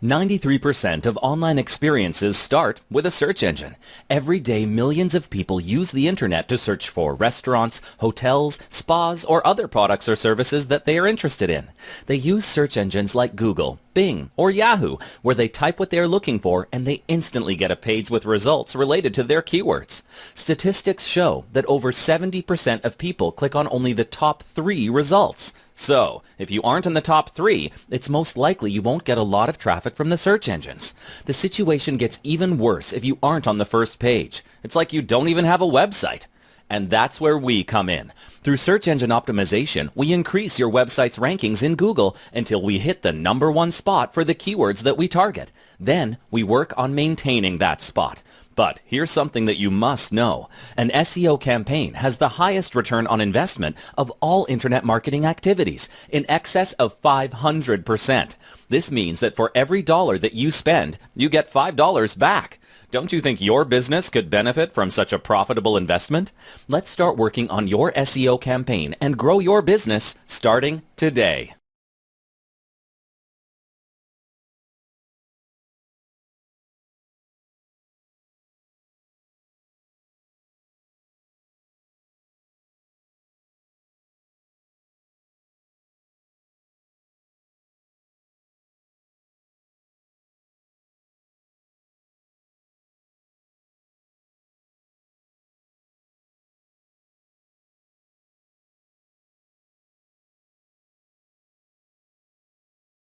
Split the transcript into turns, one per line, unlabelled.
93% of online experiences start with a search engine. Every day, millions of people use the internet to search for restaurants, hotels, spas, or other products or services that they are interested in. They use search engines like Google, Bing, or Yahoo, where they type what they are looking for and they instantly get a page with results related to their keywords. Statistics show that over 70% of people click on only the top 3 results. So, if you aren't in the top 3, it's most likely you won't get a lot of traffic from the search engines. The situation gets even worse if you aren't on the first page. It's like you don't even have a website. And that's where we come in. Through search engine optimization, we increase your website's rankings in Google until we hit the #1 spot for the keywords that we target. Then, we work on maintaining that spot. But here's something that you must know. An SEO campaign has the highest return on investment of all internet marketing activities, in excess of 500%. This means that for every dollar that you spend, you get $5 back. Don't you think your business could benefit from such a profitable investment? Let's start working on your SEO campaign and grow your business starting today.